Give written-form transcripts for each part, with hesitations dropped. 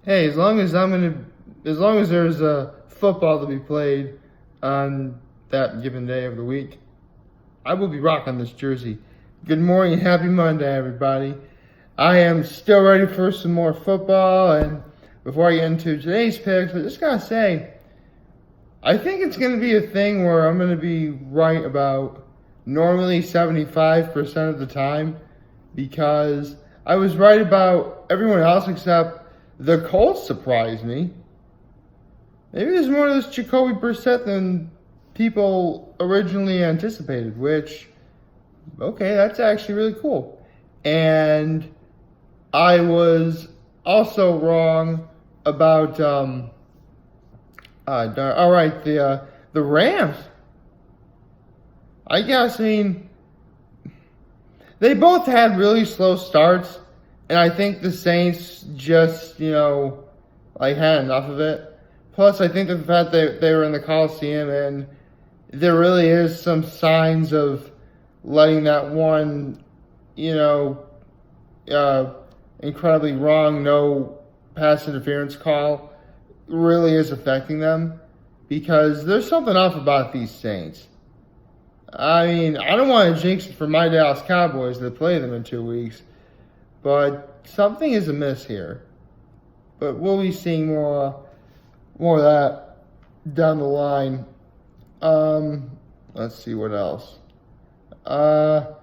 Hey, as long as there's football to be played on that given day of the week, I will be rocking this jersey. Good morning, happy Monday, everybody. I am still ready for some more football, and before I get into today's picks, I just gotta say, I think it's gonna be a thing where I'm gonna be right about normally 75% of the time, because I was right about everyone else except the Colts surprised me. Maybe there's more to this Jacoby Brissett than people originally anticipated, which, okay, that's actually really cool. And I was also wrong about, all right, the Rams. I guess, I mean, they both had really slow starts, and I think the Saints just, had enough of it. Plus, I think the fact that they were in the Coliseum and there really is some signs of letting that one, incredibly wrong no pass interference call really is affecting them, because there's something off about these Saints. I mean, I don't want to jinx it for my Dallas Cowboys that play them in 2 weeks, but something is amiss here. But we'll be seeing more of that down the line. Let's see what else. Oh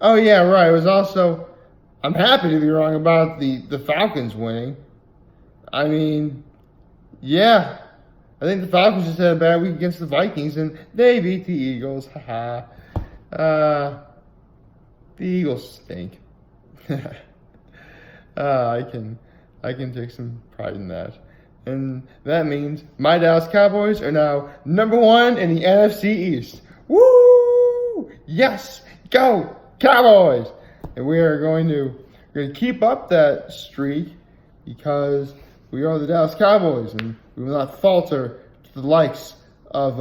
yeah, right. It was also, I'm happy to be wrong about the Falcons winning. I mean, yeah. I think the Falcons just had a bad week against the Vikings, and they beat the Eagles. Haha. The Eagles stink. I can take some pride in that. And that means my Dallas Cowboys are now number one in the NFC East. Woo! Yes! Go Cowboys! And we are going to keep up that streak, because we are the Dallas Cowboys, and we will not falter to the likes of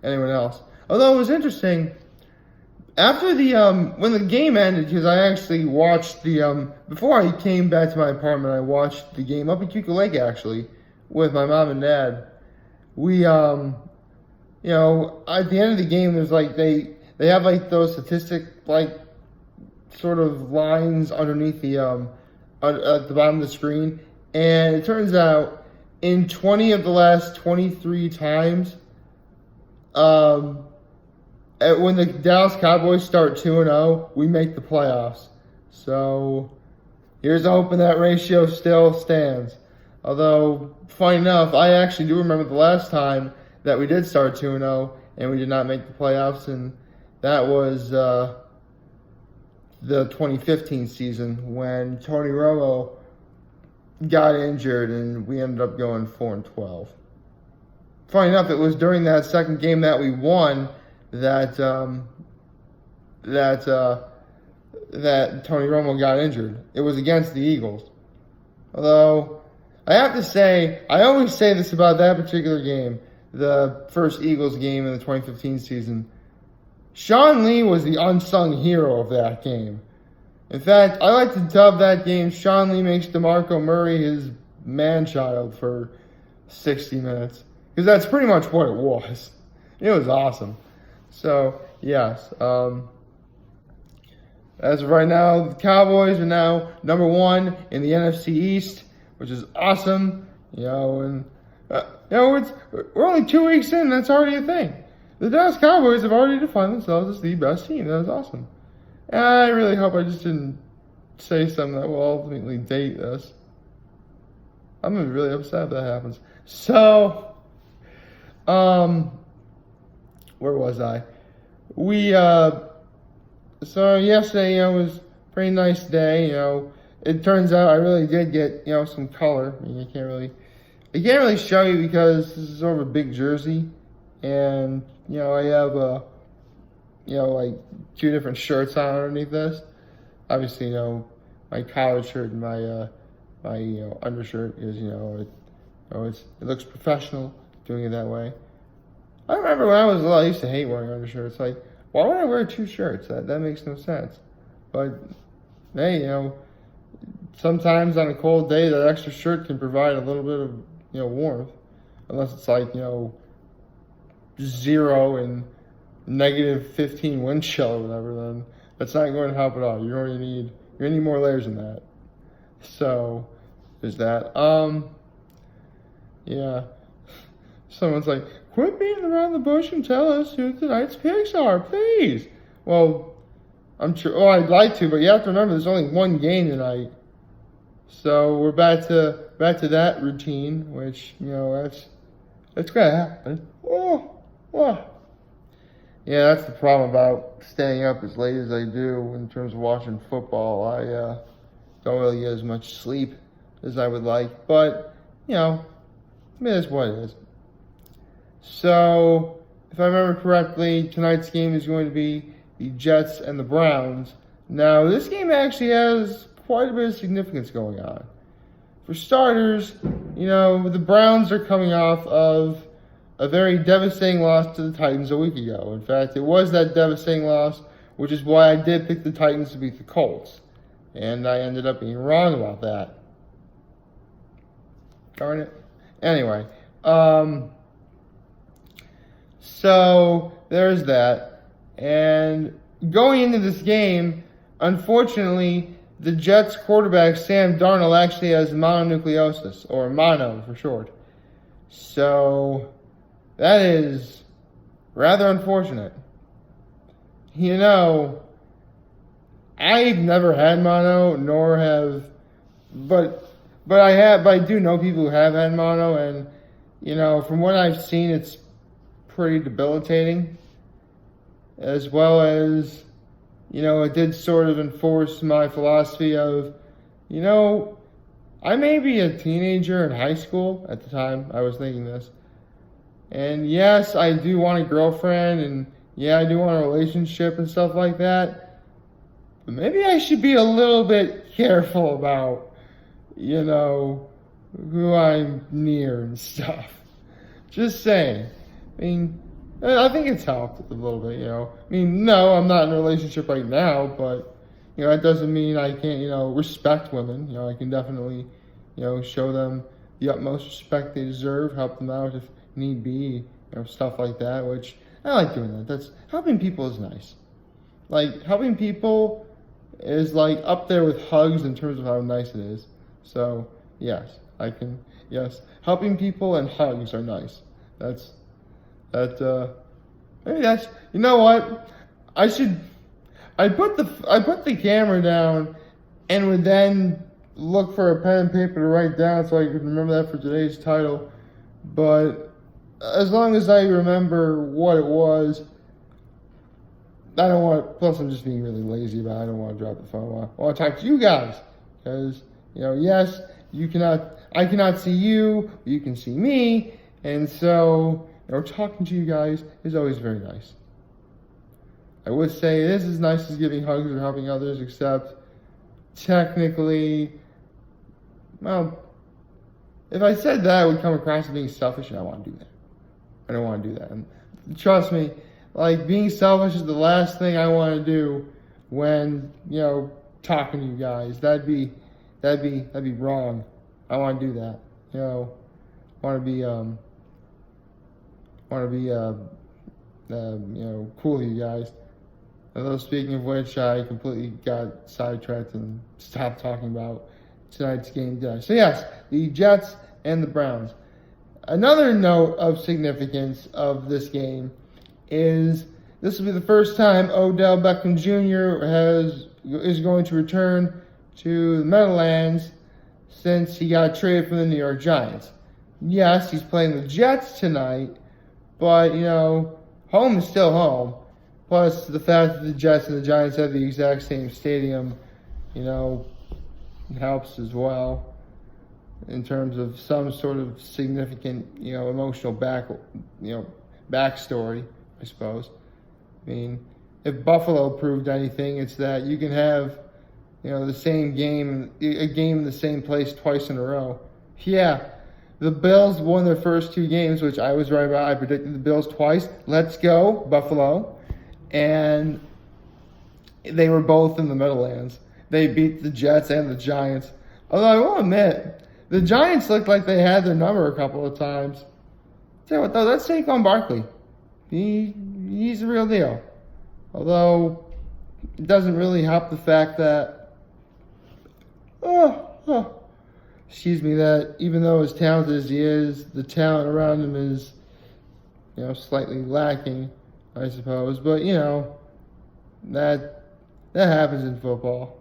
anyone else. Although it was interesting, after when the game ended, because I actually watched before I came back to my apartment, I watched the game up in Cuckoo Lake actually with my mom and dad. We at the end of the game, there's they have those statistic sort of lines underneath at the bottom of the screen, and it turns out in 20 of the last 23 times, when the Dallas Cowboys start 2-0, we make the playoffs. So here's hoping that ratio still stands. Although, funny enough, I actually do remember the last time that we did start 2-0 and we did not make the playoffs, and that was the 2015 season when Tony Romo got injured and we ended up going 4-12. Funny enough, it was during that second game that we won that Tony Romo got injured. It was against the Eagles. Although, I have to say, I always say this about that particular game, the first Eagles game in the 2015 season. Sean Lee was the unsung hero of that game. In fact, I like to dub that game, Sean Lee makes DeMarco Murray his man-child for 60 minutes. Because that's pretty much what it was. It was awesome. So, yes. As of right now, the Cowboys are now number one in the NFC East, which is awesome. We're only 2 weeks in, that's already a thing. The Dallas Cowboys have already defined themselves as the best team. That was awesome. And I really hope I just didn't say something that will ultimately date us. I'm going to be really upset if that happens. So, where was I? So yesterday, was a pretty nice day. It turns out I really did get, some color. I mean, I can't really show you because this is sort of a big jersey. And, I have, two different shirts on underneath this. Obviously, my collared shirt and my undershirt is, it looks professional doing it that way. I remember when I was little, I used to hate wearing undershirts. Why would I wear two shirts? That makes no sense. But, hey, sometimes on a cold day, that extra shirt can provide a little bit of, warmth. Unless it's like, 0 and -15 wind chill or whatever, then that's not going to help at all. You're going to need more layers than that. So, there's that. Yeah. Someone's like, quit beating around the bush and tell us who tonight's picks are, please. Well, I'm sure. Oh, I'd like to, but you have to remember there's only one game tonight. So we're back to that routine, which that's gonna happen. Oh. Yeah, that's the problem about staying up as late as I do in terms of watching football. I don't really get as much sleep as I would like, but that's what it is. So, if I remember correctly, tonight's game is going to be the Jets and the Browns. Now, this game actually has quite a bit of significance going on. For starters, the Browns are coming off of a very devastating loss to the Titans a week ago. In fact, it was that devastating loss, which is why I did pick the Titans to beat the Colts. And I ended up being wrong about that. Darn it. Anyway, so there's that. And going into this game, unfortunately, the Jets quarterback, Sam Darnold, actually has mononucleosis, or mono for short. So that is rather unfortunate. I've never had mono, nor have, but I do know people who have had mono, and from what I've seen, it's pretty debilitating, as well as it did sort of enforce my philosophy of I may be a teenager in high school at the time I was thinking this, and yes, I do want a girlfriend, and yeah, I do want a relationship and stuff like that, but maybe I should be a little bit careful about who I'm near and stuff. Just saying. I think it's helped a little bit, no, I'm not in a relationship right now, but, that doesn't mean I can't, respect women. I can definitely, show them the utmost respect they deserve, help them out if need be, stuff like that, which I like doing that. That's, helping people is nice. Like, helping people is, like, up there with hugs in terms of how nice it is. So, yes, helping people and hugs are nice. Maybe that's, you know what? I put the camera down and would then look for a pen and paper to write down so I could remember that for today's title. But as long as I remember what it was, plus I'm just being really lazy about it. I don't want to drop the phone. I want to talk to you guys. Because, yes, I cannot see you, you can see me. And so, talking to you guys is always very nice. I would say it is as nice as giving hugs or helping others, except technically, well, if I said that, it would come across as being selfish, and I want to do that. I don't want to do that. And trust me, like, being selfish is the last thing I want to do when, talking to you guys. That'd be wrong. I want to do that. Want to be cool with you guys. Although, speaking of which, I completely got sidetracked and stopped talking about tonight's game today. So yes, the Jets and the Browns. Another note of significance of this game is this will be the first time Odell Beckham Jr. is going to return to the Meadowlands since he got traded from the New York Giants. Yes, he's playing the Jets tonight, but, home is still home. Plus, the fact that the Jets and the Giants have the exact same stadium, helps as well in terms of some sort of significant, emotional backstory, I suppose. If Buffalo proved anything, it's that you can have, the same game, a game in the same place twice in a row. Yeah. The Bills won their first 2 games, which I was right about. I predicted the Bills twice. Let's go, Buffalo. And they were both in the Meadowlands. They beat the Jets and the Giants. Although I will admit, the Giants looked like they had their number a couple of times. Tell you what though, that's Saquon Barkley. He's the real deal. Although it doesn't really help the fact that excuse me, that even though as talented as he is, the talent around him is, slightly lacking, I suppose. But that happens in football.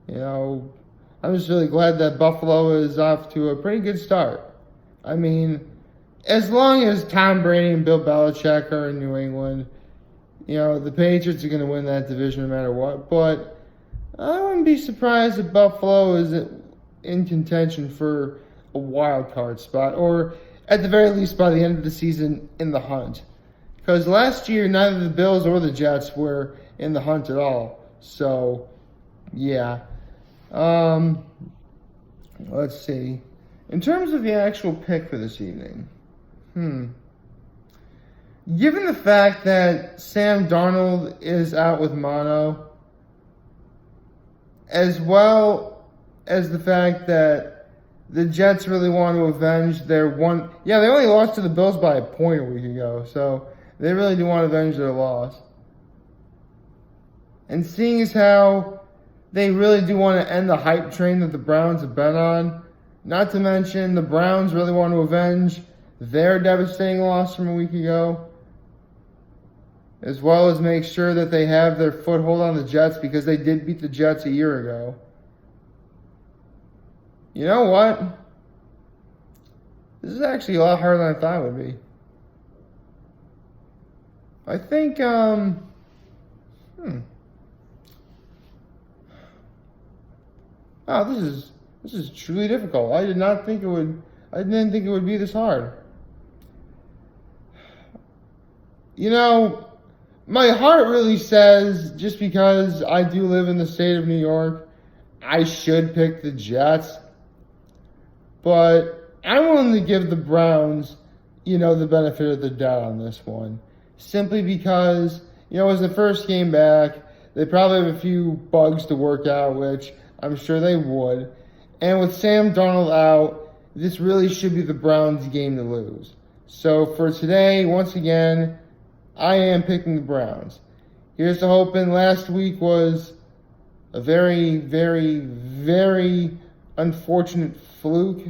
I'm just really glad that Buffalo is off to a pretty good start. I mean, as long as Tom Brady and Bill Belichick are in New England, the Patriots are going to win that division no matter what. But I wouldn't be surprised if Buffalo is in contention for a wild card spot, or at the very least by the end of the season in the hunt. Because last year, neither the Bills or the Jets were in the hunt at all. So, yeah. Let's see. In terms of the actual pick for this evening, given the fact that Sam Darnold is out with mono, as well as the fact that the Jets really want to avenge their one... Yeah, they only lost to the Bills by a point a week ago, so they really do want to avenge their loss. And seeing as how they really do want to end the hype train that the Browns have been on, not to mention the Browns really want to avenge their devastating loss from a week ago, as well as make sure that they have their foothold on the Jets because they did beat the Jets a year ago. You know what? This is actually a lot harder than I thought it would be. I think, Wow, this is truly difficult. I didn't think it would be this hard. My heart really says, just because I do live in the state of New York, I should pick the Jets. But I'm willing to give the Browns, the benefit of the doubt on this one. Simply because, it was the first game back. They probably have a few bugs to work out, which I'm sure they would. And with Sam Darnold out, this really should be the Browns' game to lose. So for today, once again, I am picking the Browns. Here's to hoping. Last week was a very, very, very unfortunate fluke.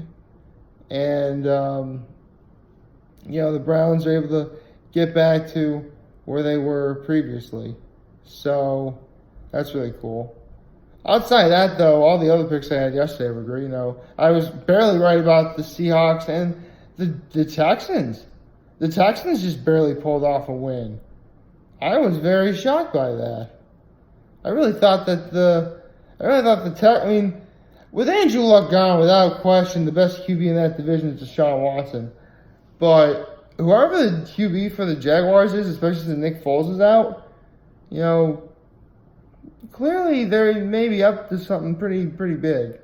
And, the Browns are able to get back to where they were previously. So that's really cool. Outside of that, though, all the other picks I had yesterday were great. I was barely right about the Seahawks and the Texans. The Texans just barely pulled off a win. I was very shocked by that. I really thought that with Andrew Luck gone, without question, the best QB in that division is Deshaun Watson. But whoever the QB for the Jaguars is, especially since Nick Foles is out, clearly they may be up to something pretty big.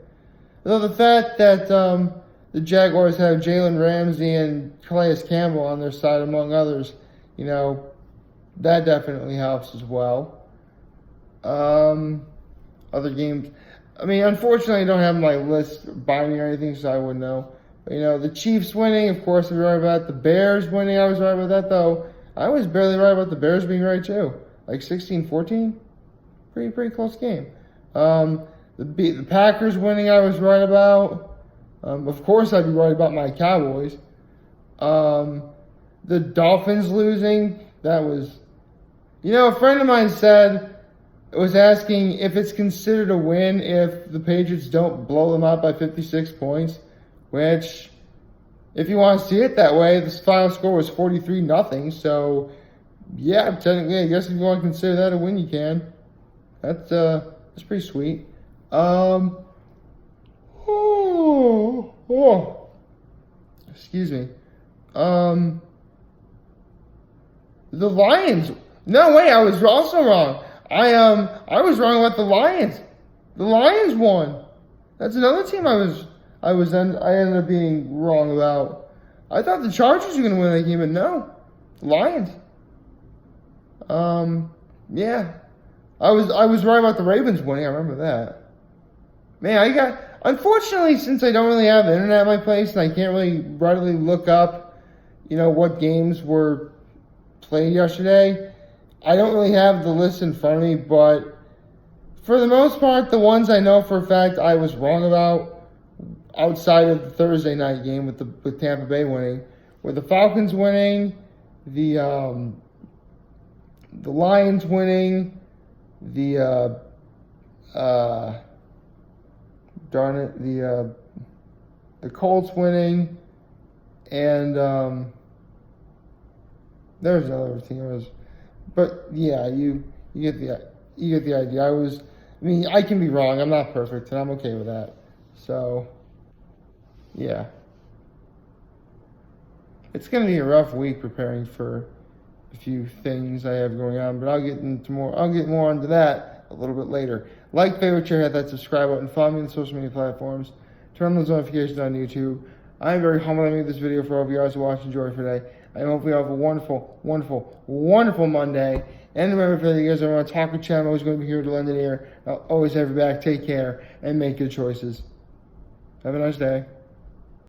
Though the fact that the Jaguars have Jalen Ramsey and Calais Campbell on their side, among others, that definitely helps as well. Other games, unfortunately I don't have my list by me or anything, so I wouldn't know. But, the Chiefs winning, of course, I was right about the Bears winning. I was right about that, though. I was barely right about the Bears being right, too. Like 16-14. Pretty close game. The Packers winning, I was right about. Of course, I'd be right about my Cowboys. The Dolphins losing, that was... a friend of mine was asking if it's considered a win if the Patriots don't blow them out by 56 points, which, if you want to see it that way, the final score was 43-0. So, yeah, technically, I guess if you want to consider that a win, you can. That's pretty sweet. Excuse me. The Lions. No, wait, I was also wrong. I was wrong about the Lions. The Lions won. That's another team I ended up being wrong about. I thought the Chargers were going to win that game, but no. The Lions. Yeah. I was right about the Ravens winning. I remember that. Man, Unfortunately, since I don't really have the internet at my place and I can't really readily look up, what games were played yesterday, I don't really have the list in front of me, but for the most part, the ones I know for a fact I was wrong about, outside of the Thursday night game with Tampa Bay winning, were the Falcons winning, the Lions winning, the Colts winning, and there's another team. But yeah, you get the idea. I can be wrong. I'm not perfect, and I'm okay with that. So, yeah. It's going to be a rough week preparing for a few things I have going on, but I'll get more into that a little bit later. Like, favorite, share, hit that subscribe button, follow me on social media platforms, turn on those notifications on YouTube. I am very humbled I made this video for all of you guys who watch and enjoy today. I hope you have a wonderful, wonderful, wonderful Monday. And remember, for you guys that want to talk with Chad, I'm always going to be here to lend an ear. I'll always have your back. Take care and make good choices. Have a nice day.